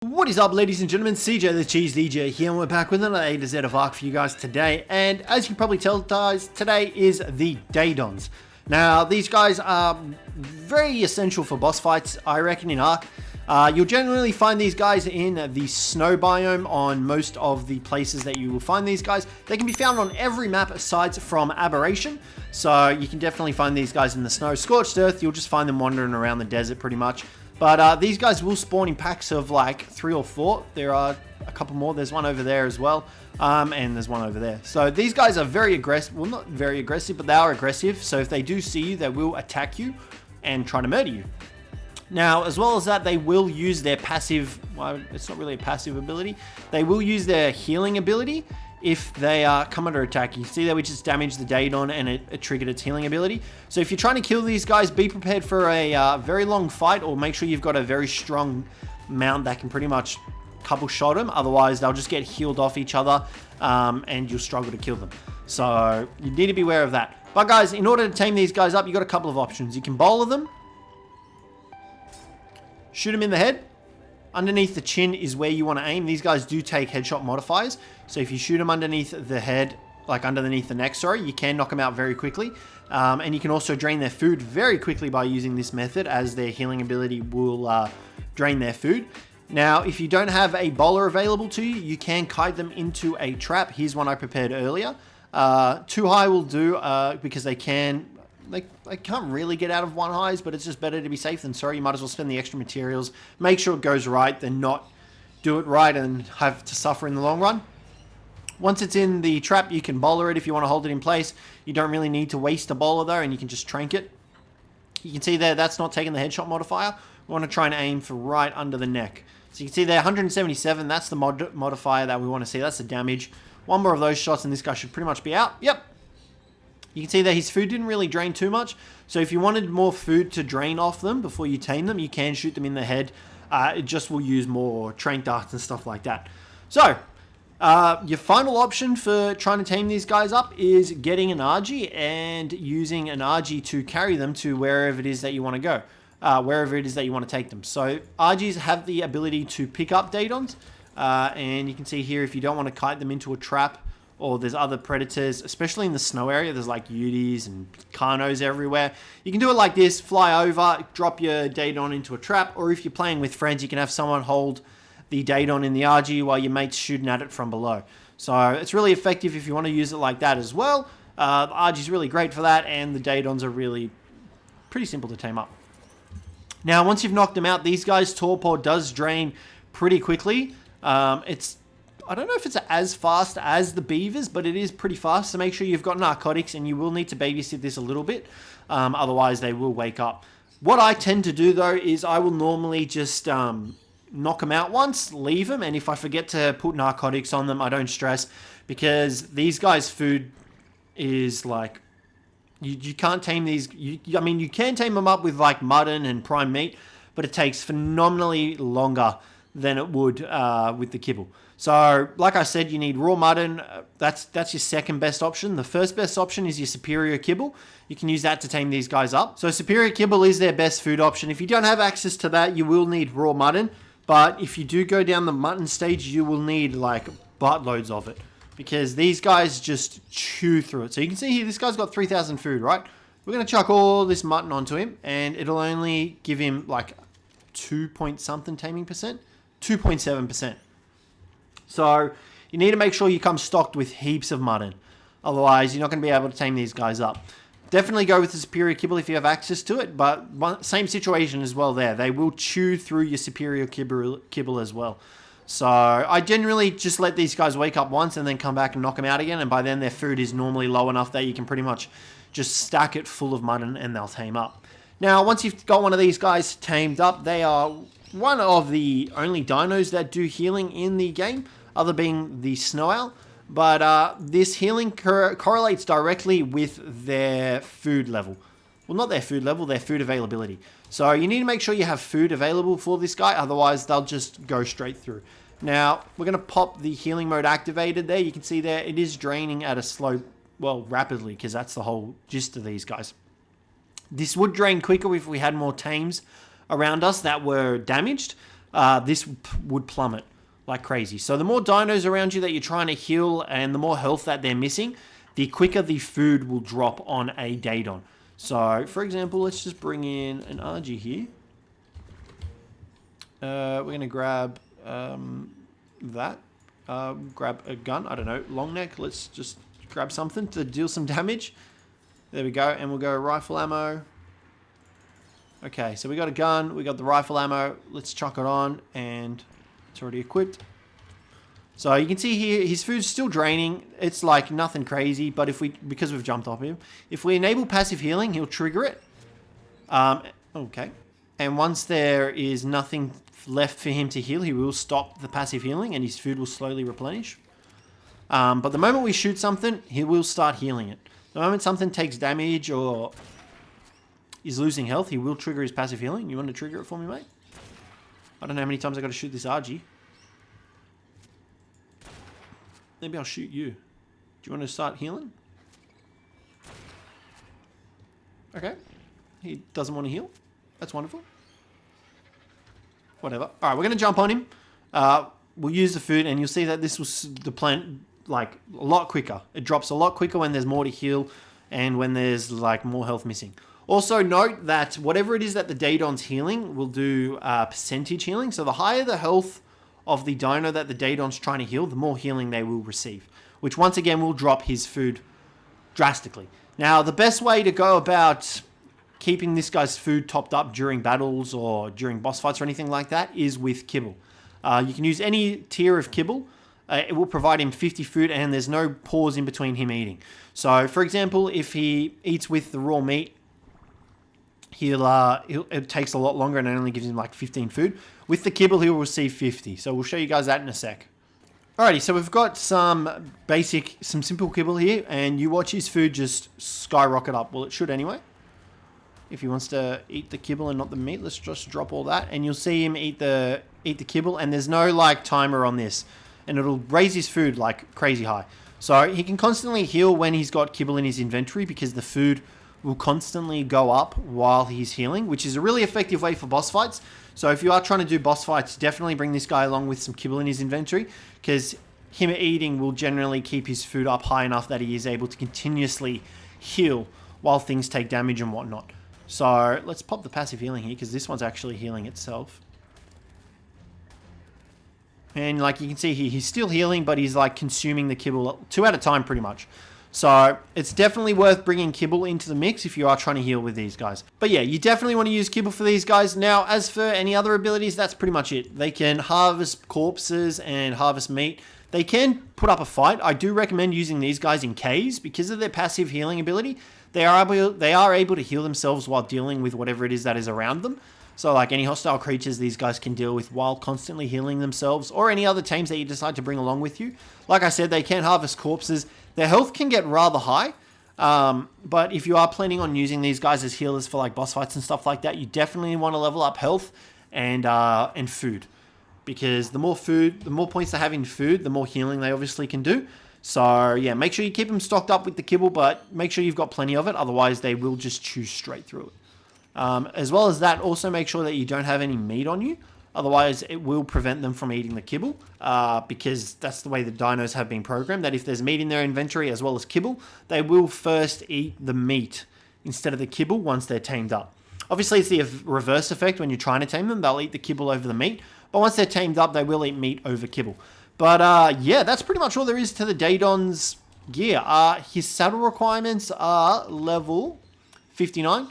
What is up, ladies and gentlemen? CJ the Cheese DJ here, and we're back with another A to Z of Ark for you guys today. And as you can probably tell, guys, today is the Daedons. Now, these guys are very essential for boss fights, I reckon, in Ark. You'll generally find these guys in the snow biome on most of the places that you will find these guys. They can be found on every map aside from Aberration, so you can definitely find these guys in the snow. Scorched Earth, you'll just find them wandering around the desert pretty much. But these guys will spawn in packs of like 3 or 4. There are a couple more. There's one over there as well. And there's one over there. So these guys are very aggressive. Well, not very aggressive, but they are aggressive. So if they do see you, they will attack you and try to murder you. Now, as well as that, they will use their passive, well, it's not really a passive ability. They will use their healing ability if they come under attack. You see that we just damaged the Daedon and it triggered its healing ability. So if you're trying to kill these guys, be prepared for a very long fight, or make sure you've got a very strong mount that can pretty much couple shot them. Otherwise, they'll just get healed off each other and you'll struggle to kill them. So you need to be aware of that. But guys, in order to tame these guys up, you've got a couple of options. You can bowler them, shoot them in the head. Underneath the chin is where you want to aim. These guys do take headshot modifiers. So if you shoot them underneath the head, like underneath the neck, sorry, you can knock them out very quickly. And you can also drain their food very quickly by using this method, as their healing ability will drain their food. Now, if you don't have a bowler available to you, you can kite them into a trap. Here's one I prepared earlier. 2 high will do because they can't really get out of 1 highs, but it's just better to be safe than sorry. You might as well spend the extra materials. Make sure it goes right, then not do it right and have to suffer in the long run. Once it's in the trap, you can bowler it if you want to hold it in place. You don't really need to waste a bowler though, and you can just trank it. You can see there, that's not taking the headshot modifier. We want to try and aim for right under the neck. So you can see there, 177, that's the modifier that we want to see. That's the damage. 1 more of those shots and this guy should pretty much be out. Yep. You can see that his food didn't really drain too much. So if you wanted more food to drain off them before you tame them, you can shoot them in the head. It just will use more trank darts and stuff like that. So, your final option for trying to tame these guys up is getting an Argy and using an Argy to carry them to wherever it is that you want to go. Wherever it is that you want to take them. So, Argies have the ability to pick up Daedons. And you can see here, if you don't want to kite them into a trap, or there's other predators, especially in the snow area, there's like Utis and Carnos everywhere. You can do it like this, fly over, drop your Daedon into a trap, or if you're playing with friends, you can have someone hold the Daedon in the Argy while your mate's shooting at it from below. So it's really effective if you want to use it like that as well. The Argy's really great for that, and the Daedons are really pretty simple to tame up. Now, once you've knocked them out, these guys' torpor does drain pretty quickly. I don't know if it's as fast as the beavers, but it is pretty fast. So make sure you've got narcotics, and you will need to babysit this a little bit. Otherwise, they will wake up. What I tend to do, though, is I will normally just knock them out once, leave them. And if I forget to put narcotics on them, I don't stress. Because these guys' food is like... You can't tame these... I mean, you can tame them up with like mutton and prime meat, but it takes phenomenally longer than it would with the kibble. So, like I said, you need raw mutton. That's your second best option. The first best option is your superior kibble. You can use that to tame these guys up. So, superior kibble is their best food option. If you don't have access to that, you will need raw mutton. But if you do go down the mutton stage, you will need like buttloads of it, because these guys just chew through it. So you can see here, this guy's got 3,000 food, right? We're going to chuck all this mutton onto him, and it'll only give him like 2 point something taming percent. 2.7%. So you need to make sure you come stocked with heaps of mutton. Otherwise, you're not going to be able to tame these guys up. Definitely go with the superior kibble if you have access to it, but same situation as well there. They will chew through your superior kibble as well. So I generally just let these guys wake up once and then come back and knock them out again. And by then their food is normally low enough that you can pretty much just stack it full of mutton and they'll tame up. Now, once you've got one of these guys tamed up, they are one of the only dinos that do healing in the game, other being the snow owl. But this healing correlates directly with their food level. Well, not their food level, their food availability. So you need to make sure you have food available for this guy, otherwise they'll just go straight through. Now, we're going to pop the healing mode activated there. You can see there, it is draining at a slow, well, rapidly, because that's the whole gist of these guys. This would drain quicker if we had more tames around us that were damaged. this would plummet like crazy. So the more dinos around you that you're trying to heal and the more health that they're missing, the quicker the food will drop on a Daedon. So, for example, let's just bring in an Argy here. We're going to grab that. Grab a gun. I don't know. Long neck. Let's just grab something to deal some damage. There we go. And we'll go rifle ammo. Okay, so we got a gun. We got the rifle ammo. Let's chuck it on. And it's already equipped. So you can see here, his food's still draining. It's like nothing crazy, but because we've jumped off him, if we enable passive healing, he'll trigger it. Okay. And once there is nothing left for him to heal, he will stop the passive healing and his food will slowly replenish. But the moment we shoot something, he will start healing it. The moment something takes damage or is losing health, he will trigger his passive healing. You want to trigger it for me, mate? I don't know how many times I got to shoot this Argy. Maybe I'll shoot you. Do you want to start healing? Okay. He doesn't want to heal. That's wonderful. Whatever. All right, we're going to jump on him. We'll use the food, and you'll see that this was the plant like a lot quicker. It drops a lot quicker when there's more to heal and when there's like more health missing. Also note that whatever it is that the Daedon's healing will do percentage healing. So the higher the health of the dino that the Daedon's trying to heal, the more healing they will receive, which once again will drop his food drastically. Now, the best way to go about keeping this guy's food topped up during battles or during boss fights or anything like that is with kibble. You can use any tier of kibble. It will provide him 50 food and there's no pause in between him eating. So, for example, if he eats with the raw meat, it takes a lot longer and it only gives him like 15 food. With the kibble, he'll receive 50. So we'll show you guys that in a sec. Alrighty, so we've got some simple kibble here, and you watch his food just skyrocket up. Well, it should anyway. If he wants to eat the kibble and not the meat, let's just drop all that, and you'll see him eat the kibble, and there's no like timer on this, and it'll raise his food like crazy high. So he can constantly heal when he's got kibble in his inventory because the food will constantly go up while he's healing, which is a really effective way for boss fights. So if you are trying to do boss fights, definitely bring this guy along with some kibble in his inventory, because him eating will generally keep his food up high enough that he is able to continuously heal while things take damage and whatnot. So let's pop the passive healing here, because this one's actually healing itself. And like you can see here, he's still healing, but he's like consuming the kibble 2 at a time pretty much. So it's definitely worth bringing kibble into the mix if you are trying to heal with these guys. But yeah, you definitely want to use kibble for these guys. Now, as for any other abilities, that's pretty much it. They can harvest corpses and harvest meat. They can put up a fight. I do recommend using these guys in caves because of their passive healing ability. They are able to heal themselves while dealing with whatever it is that is around them. So like any hostile creatures these guys can deal with while constantly healing themselves, or any other teams that you decide to bring along with you. Like I said, they can harvest corpses. Their health can get rather high, but if you are planning on using these guys as healers for like boss fights and stuff like that, you definitely want to level up health and food. Because the more points they have in food, the more healing they obviously can do. So yeah, make sure you keep them stocked up with the kibble, but make sure you've got plenty of it. Otherwise, they will just chew straight through it. As well as that, also make sure that you don't have any meat on you. Otherwise, it will prevent them from eating the kibble, because that's the way the dinos have been programmed, that if there's meat in their inventory as well as kibble, they will first eat the meat instead of the kibble once they're tamed up. Obviously, it's the reverse effect when you're trying to tame them. They'll eat the kibble over the meat, but once they're tamed up, they will eat meat over kibble. But yeah, that's pretty much all there is to the Daedon's gear. His saddle requirements are level 59.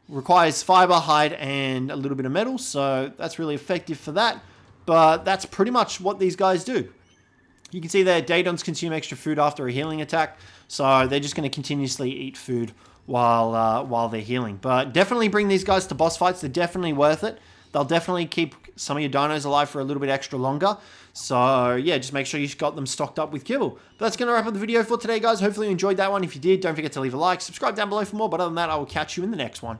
Requires fiber, hide, and a little bit of metal, so that's really effective for that. But that's pretty much what these guys do. You can see that Daedons consume extra food after a healing attack, so they're just going to continuously eat food while they're healing. But definitely bring these guys to boss fights. They're definitely worth it. They'll definitely keep some of your dinos alive for a little bit extra longer. So yeah, just make sure you've got them stocked up with kibble. But that's going to wrap up the video for today, guys. Hopefully you enjoyed that one. If you did, don't forget to leave a like, subscribe down below for more. But other than that, I will catch you in the next one.